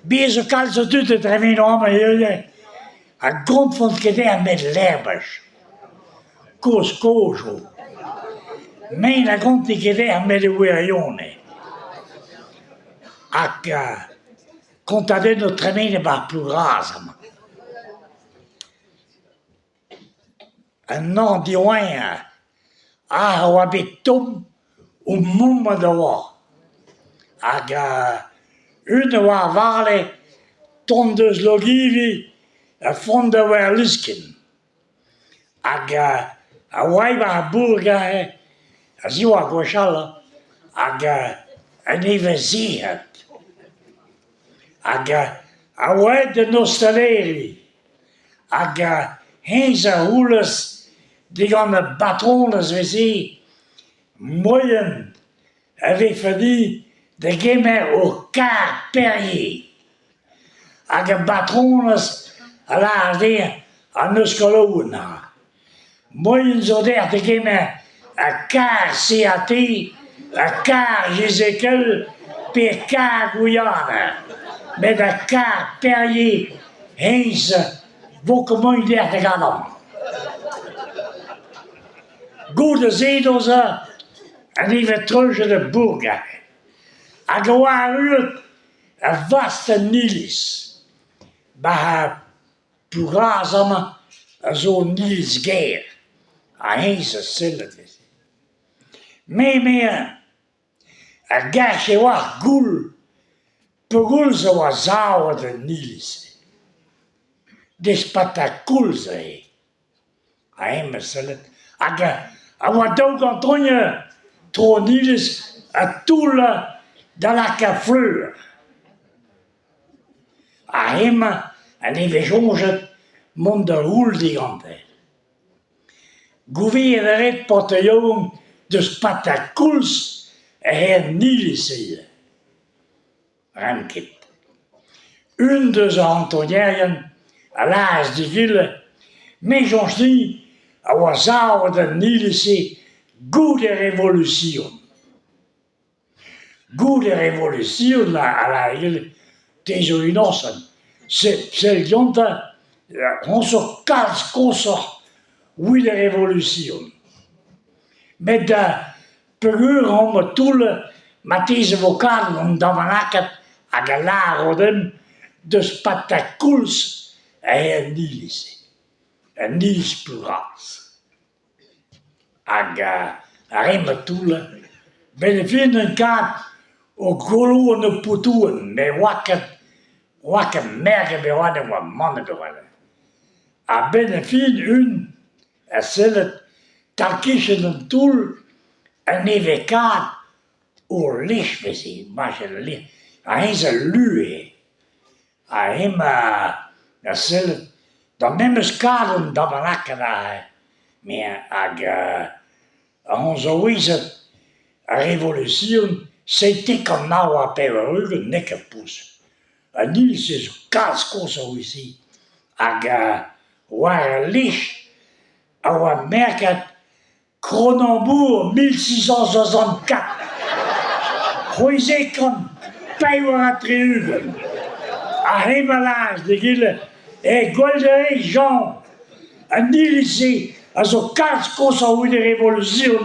Bezig kalse tutte tremino maar jullie. A grond van het gedaan met lerbers. Koos kozo. Mijn grond die gedaan met de weerjone. Ak contadin de tremine par plurasem. Un an di oin. Wabit tom o mumma de wa. Ak une wa vale tondeus logivi a fond de wer luskin. Ak a waiba burga a ziwa gochal ak an even ziet. Ak a wait de nostaleri. Ak heense hoeles die gaan de patrones wc moyen avait fallu de gamer au quart Perrier. Ak de patrones a la de a nuskolona. Moyen zo der de gamer a quart CAT, a quart Jézéquel, per quart Guyane. Met a quart Perrier heense wokke der te gaan om. Goede zedelsen en even terug in de burger. En gewoon uit een vaste Niels. Maar purazamen zo'n Niels Geer. Hij is hetzelfde. Meer. Een gasje was goel. Perul ze was zauwer de Niels. Dus patakul zei. Hij is hetzelfde. En wat ook Antonio Tronilis a toule dans la cafleur. A hem en even jonget mond de huldigante. Gouverneret portejon de spataculs en Niliside. Remkit. Une de ze Antoniëren, à l'âge de ville, mais j'en dis, a was de Nielsen goede revolution. Goede revolution a la hele tegen inossen. Se jonta onze kans koser goede revolution. Met de peruur om toele met deze vocalen om dan maken a gelaroden de spataculs en Nielsen. En Niels Pluraas. Ak remmer toele. Ben de vinden kaart ook golone potoen. Met wakke merken bewaarden wat mannen bewaarden. A ben de vinden hun. Er zullen takischen een toel. En even kaart. O licht we zien. Maar je licht. Hij is een lue. Hij hem. Er zullen. Dan nemen ze kaden dat we lakken daar. Maar onze wijze revolutie, c'était comme nou a perruge nekke poes. En nu is het kaaskozen ici. Waar licht, we merken Cronenbourg 1664. Gooi zeker pijwer à triugen. A hemelaars de gillen. Et Goldery Jean, un lycée, à son casque, qu'on s'en de révolution.